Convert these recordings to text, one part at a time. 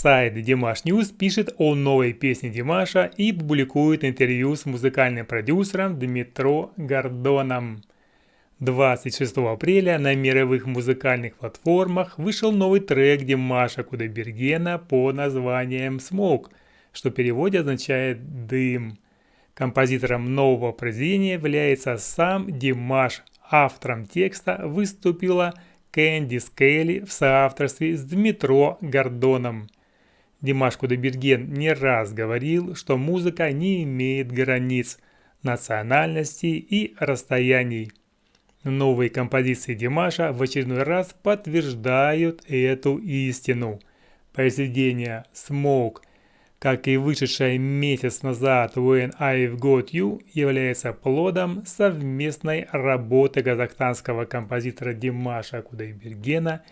Сайт Dimash News пишет о новой песне Димаша и публикует интервью с музыкальным продюсером Дмитро Гордоном. 26 апреля на мировых музыкальных платформах вышел новый трек Димаша Кудайбергена под названием «Smoke», что в переводе означает «дым». Композитором нового произведения является сам Димаш. Автором текста выступила Кэндис Келли в соавторстве с Дмитро Гордоном. Димаш Кудайберген не раз говорил, что музыка не имеет границ, национальностей и расстояний. Новые композиции Димаша в очередной раз подтверждают эту истину. Произведение «Smoke», как и вышедшее месяц назад «When I've Got You», является плодом совместной работы казахстанского композитора Димаша Кудайбергена,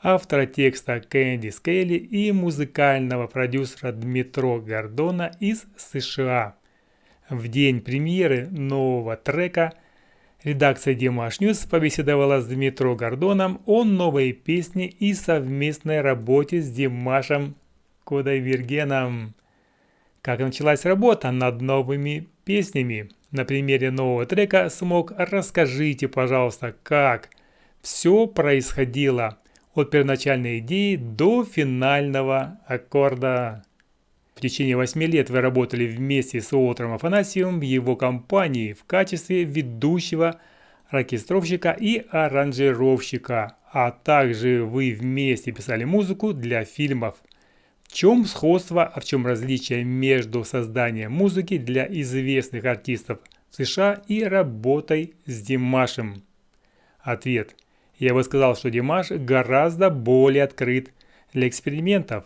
автора текста Кэндис Келли и музыкального продюсера Дмитро Гордона из США. В день премьеры нового трека редакция Dimash News побеседовала с Дмитро Гордоном о новой песне и совместной работе с Димашем Кудайбергеном. Как началась работа над новыми песнями? На примере нового трека «Smoke» расскажите, пожалуйста, как все происходило от первоначальной идеи до финального аккорда. В течение 8 лет вы работали вместе с Уолтером Афанасьевым в его компании в качестве ведущего, оркестровщика и аранжировщика, а также вы вместе писали музыку для фильмов. В чем сходство, а в чем различие между созданием музыки для известных артистов в США и работой с Димашем? Ответ. Я бы сказал, что Димаш гораздо более открыт для экспериментов,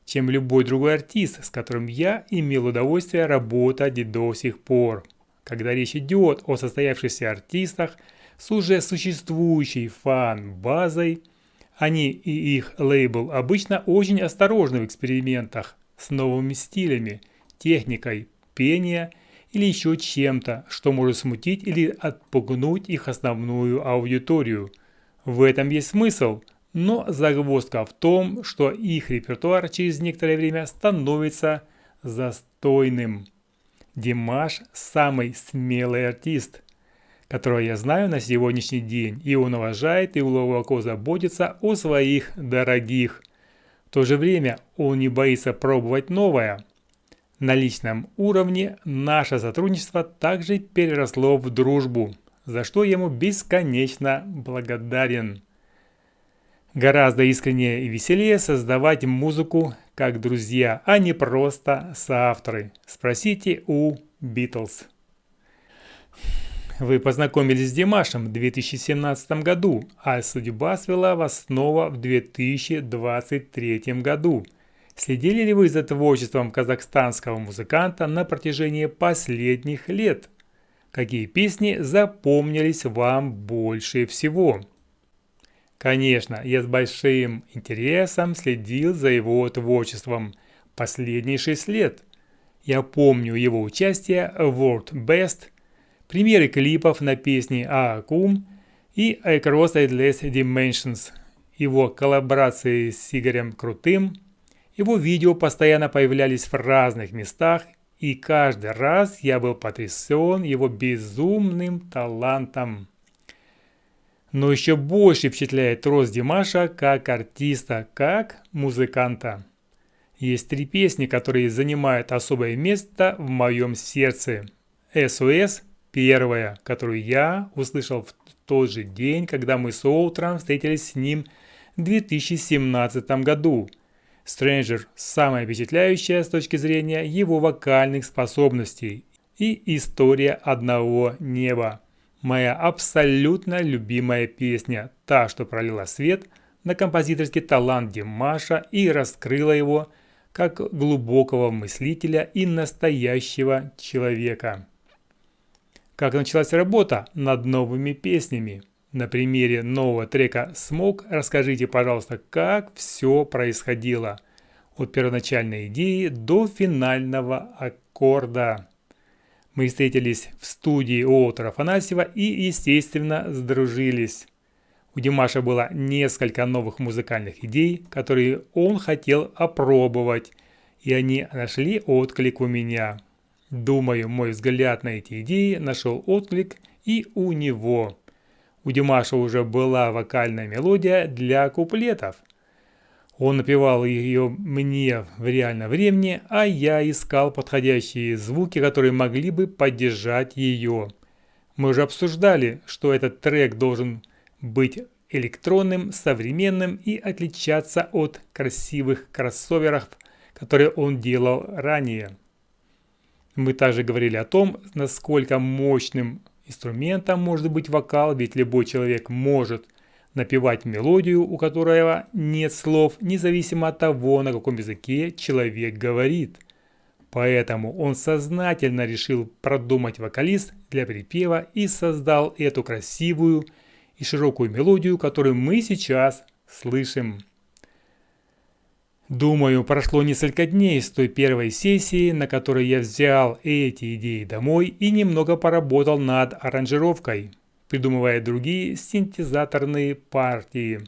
чем любой другой артист, с которым я имел удовольствие работать до сих пор. Когда речь идет о состоявшихся артистах с уже существующей фан-базой, они и их лейбл обычно очень осторожны в экспериментах с новыми стилями, техникой, пения или еще чем-то, что может смутить или отпугнуть их основную аудиторию. В этом есть смысл, но загвоздка в том, что их репертуар через некоторое время становится застойным. Димаш – самый смелый артист, которого я знаю на сегодняшний день, и он уважает и глубоко заботится о своих дорогих. В то же время он не боится пробовать новое. На личном уровне наше сотрудничество также переросло в дружбу, за что я ему бесконечно благодарен. Гораздо искреннее и веселее создавать музыку как друзья, а не просто соавторы. Спросите у Beatles. Вы познакомились с Димашем в 2017 году, а судьба свела вас снова в 2023 году. Следили ли вы за творчеством казахстанского музыканта на протяжении последних лет? Какие песни запомнились вам больше всего? Конечно, я с большим интересом следил за его творчеством последние 6 лет. Я помню его участие в World Best, примеры клипов на песни Акум и Across Endless Dimensions, его коллаборации с Игорем Крутым. Его видео постоянно появлялись в разных местах, и каждый раз я был потрясен его безумным талантом. Но еще больше впечатляет рост Димаша как артиста, как музыканта. Есть 3 песни, которые занимают особое место в моем сердце. SOS – первая, которую я услышал в тот же день, когда мы с Уолтером встретились с ним в 2017 году. Stranger – самая впечатляющая с точки зрения его вокальных способностей. И «История одного неба». Моя абсолютно любимая песня, та, что пролила свет на композиторский талант Димаша и раскрыла его как глубокого мыслителя и настоящего человека. Как началась работа над новыми песнями? На примере нового трека «Smoke» расскажите, пожалуйста, как все происходило от первоначальной идеи до финального аккорда. Мы встретились в студии Уолтера Афанасьева и, естественно, сдружились. У Димаша было несколько новых музыкальных идей, которые он хотел опробовать, и они нашли отклик у меня. Думаю, мой взгляд на эти идеи нашел отклик и у него. У Димаша уже была вокальная мелодия для куплетов. Он напевал ее мне в реальном времени, а я искал подходящие звуки, которые могли бы поддержать ее. Мы уже обсуждали, что этот трек должен быть электронным, современным и отличаться от красивых кроссоверов, которые он делал ранее. Мы также говорили о том, насколько мощным инструментом может быть вокал, ведь любой человек может напевать мелодию, у которого нет слов, независимо от того, на каком языке человек говорит. Поэтому он сознательно решил продумать вокалист для припева и создал эту красивую и широкую мелодию, которую мы сейчас слышим. Думаю, прошло несколько дней с той первой сессии, на которой я взял эти идеи домой и немного поработал над аранжировкой, придумывая другие синтезаторные партии,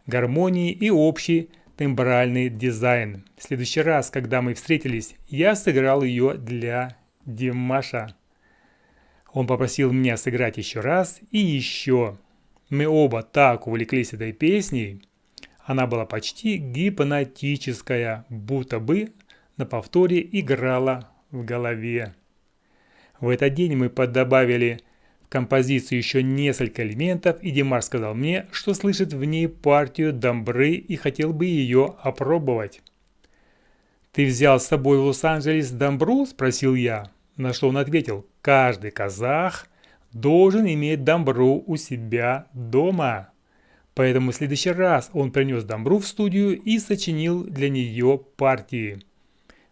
гармонии и общий тембральный дизайн. В следующий раз, когда мы встретились, я сыграл ее для Димаша. Он попросил меня сыграть еще раз и еще. Мы оба так увлеклись этой песней. Она была почти гипнотическая, будто бы на повторе играла в голове. В этот день мы добавили в композицию еще несколько элементов, и Димаш сказал мне, что слышит в ней партию домбры и хотел бы ее опробовать. «Ты взял с собой в Лос-Анджелес домбру?» – спросил я, на что он ответил: «Каждый казах должен иметь домбру у себя дома». Поэтому в следующий раз он принес домбру в студию и сочинил для нее партии.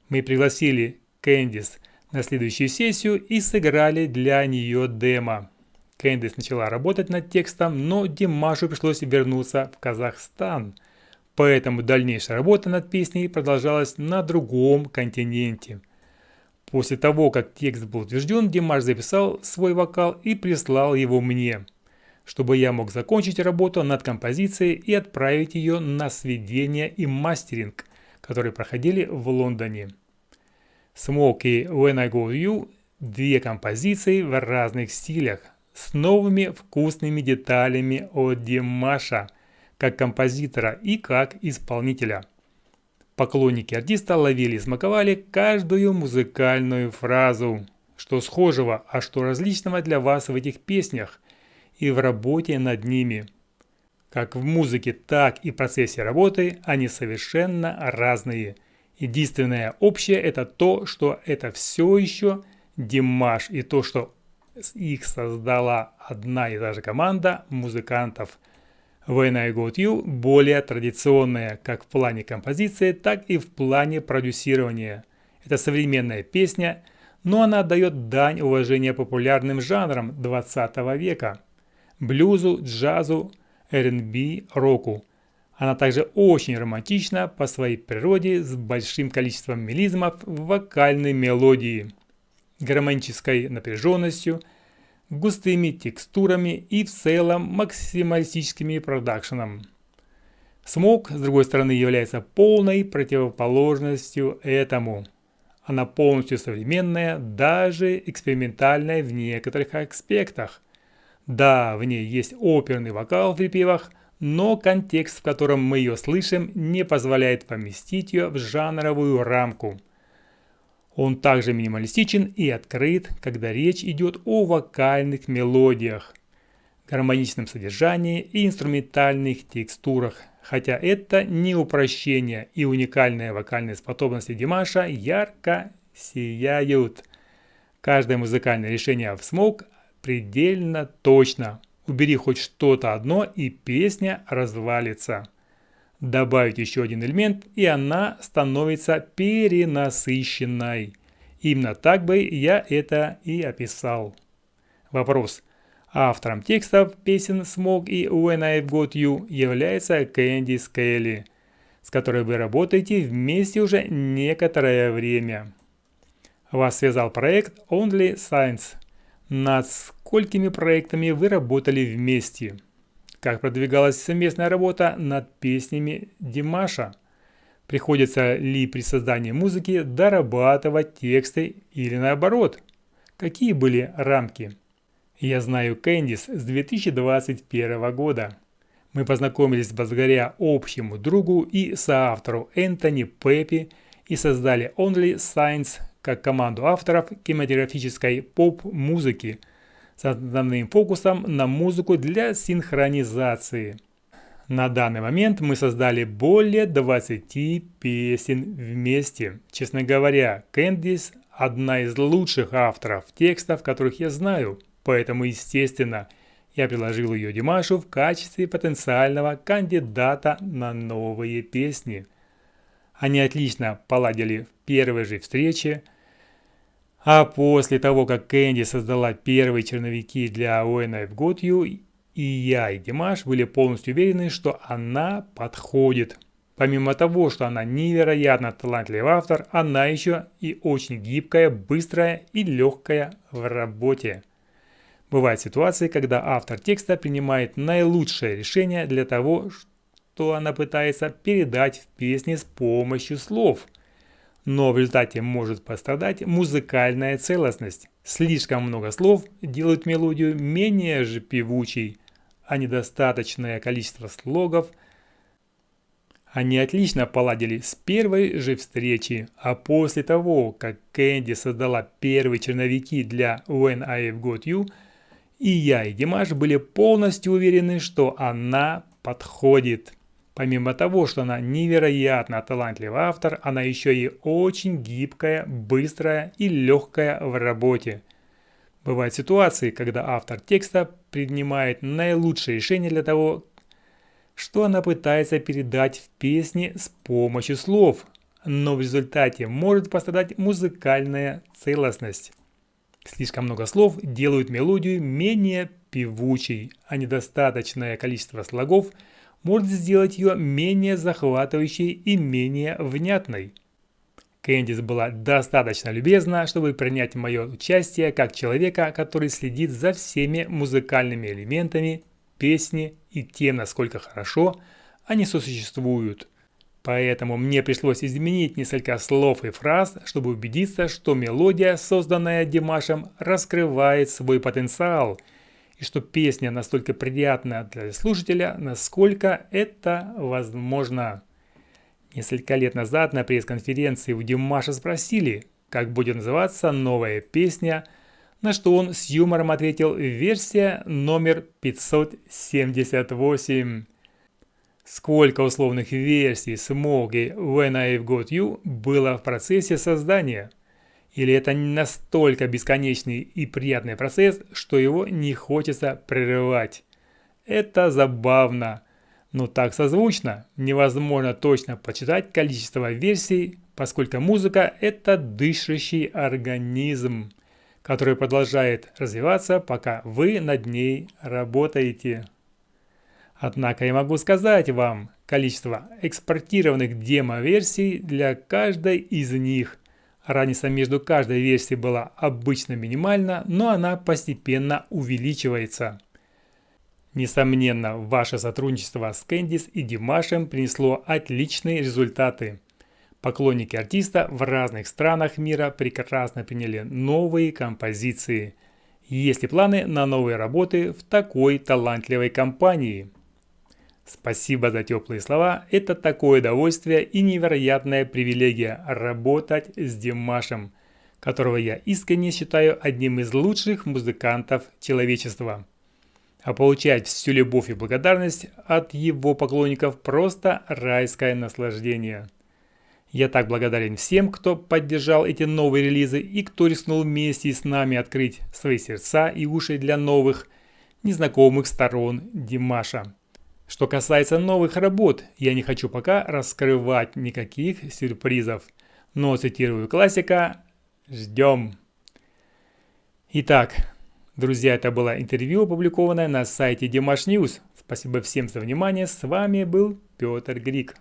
Мы пригласили Кэндис на следующую сессию и сыграли для нее демо. Кэндис начала работать над текстом, но Димашу пришлось вернуться в Казахстан. Поэтому дальнейшая работа над песней продолжалась на другом континенте. После того, как текст был утвержден, Димаш записал свой вокал и прислал его мне, чтобы я мог закончить работу над композицией и отправить ее на сведение и мастеринг, которые проходили в Лондоне. Smoke и When I Go With You – две композиции в разных стилях, с новыми вкусными деталями от Димаша, как композитора и как исполнителя. Поклонники артиста ловили и смаковали каждую музыкальную фразу, что схожего, а что различного для вас в этих песнях и в работе над ними. Как в музыке, так и в процессе работы они совершенно разные. Единственное общее – это то, что это все еще Димаш, и то, что их создала одна и та же команда музыкантов. When I Got You более традиционная как в плане композиции, так и в плане продюсирования. Это современная песня, но она дает дань уважения популярным жанрам 20 века – блюзу, джазу, R&B, року. Она также очень романтична по своей природе, с большим количеством мелизмов в вокальной мелодии, гармонической напряженностью, густыми текстурами и в целом максималистическими продакшеном. Smoke, с другой стороны, является полной противоположностью этому. Она полностью современная, даже экспериментальная в некоторых аспектах. Да, в ней есть оперный вокал в припевах, но контекст, в котором мы ее слышим, не позволяет поместить ее в жанровую рамку. Он также минималистичен и открыт, когда речь идет о вокальных мелодиях, гармоничном содержании и инструментальных текстурах, хотя это не упрощение, и уникальные вокальные способности Димаша ярко сияют. Каждое музыкальное решение в Smoke предельно точно. Убери хоть что-то одно, и песня развалится. Добавить еще один элемент, и она становится перенасыщенной. Именно так бы я это и описал. Вопрос. Автором текстов песен Smoke и When I've Got You является Кэндис Келли, с которой вы работаете вместе уже некоторое время. Вас связал проект Only Science. Над сколькими проектами вы работали вместе? как продвигалась совместная работа над песнями Димаша? Приходится ли при создании музыки дорабатывать тексты или наоборот? Какие были рамки? Я знаю Кэндис с 2021 года. Мы познакомились благодаря общему другу и соавтору Энтони Пеппи и создали Only Science как команду авторов кинематографической поп-музыки с основным фокусом на музыку для синхронизации. На данный момент мы создали более 20 песен вместе. Честно говоря, Кэндис – одна из лучших авторов текстов, которых я знаю, поэтому, естественно, я предложил ее Димашу в качестве потенциального кандидата на новые песни. Они отлично поладили в первой же встрече, а после того, как Кэнди создала первые черновики для When I've Got You, и я, и Димаш были полностью уверены, что она подходит. Помимо того, что она невероятно талантливый автор, она еще и очень гибкая, быстрая и легкая в работе. Бывают ситуации, когда автор текста принимает наилучшее решение для того, что она пытается передать в песне с помощью слов. Но в результате может пострадать музыкальная целостность. Слишком много слов делают мелодию менее же певучей, а недостаточное количество слогов. Они отлично поладили с первой же встречи, а после того, как Кэнди создала первые черновики для When I've Got You, и я, и Димаш были полностью уверены, что она подходит. Помимо того, что она невероятно талантливый автор, она еще и очень гибкая, быстрая и легкая в работе. Бывают ситуации, когда автор текста принимает наилучшее решение для того, что она пытается передать в песне с помощью слов, но в результате может пострадать музыкальная целостность. Слишком много слов делают мелодию менее певучей, а недостаточное количество слогов может сделать ее менее захватывающей и менее внятной. Кэндис была достаточно любезна, чтобы принять мое участие как человека, который следит за всеми музыкальными элементами песни и тем, насколько хорошо они сосуществуют. Поэтому мне пришлось изменить несколько слов и фраз, чтобы убедиться, что мелодия, созданная Димашем, раскрывает свой потенциал, и что песня настолько приятна для слушателя, насколько это возможно. Несколько лет назад на пресс-конференции у Димаша спросили, как будет называться новая песня, на что он с юмором ответил: версия номер 578. Сколько условных версий Smokey When I've Got You было в процессе создания? Или это настолько бесконечный и приятный процесс, что его не хочется прерывать? Это забавно, но так созвучно. Невозможно точно подсчитать количество версий, поскольку музыка – это дышащий организм, который продолжает развиваться, пока вы над ней работаете. Однако я могу сказать вам количество экспортированных демо-версий для каждой из них. Разница между каждой версией была обычно минимальна, но она постепенно увеличивается. Несомненно, ваше сотрудничество с Кэндис и Димашем принесло отличные результаты. Поклонники артиста в разных странах мира прекрасно приняли новые композиции. Есть ли планы на новые работы в такой талантливой компании? Спасибо за теплые слова. Это такое удовольствие и невероятная привилегия работать с Димашем, которого я искренне считаю одним из лучших музыкантов человечества. А получать всю любовь и благодарность от его поклонников просто райское наслаждение. Я так благодарен всем, кто поддержал эти новые релизы и кто рискнул вместе с нами открыть свои сердца и уши для новых, незнакомых сторон Димаша. Что касается новых работ, я не хочу пока раскрывать никаких сюрпризов, но цитирую классика: «Ждем». Итак, друзья, это было интервью, опубликованное на сайте Dimash News. Спасибо всем за внимание, с вами был Петр Грик.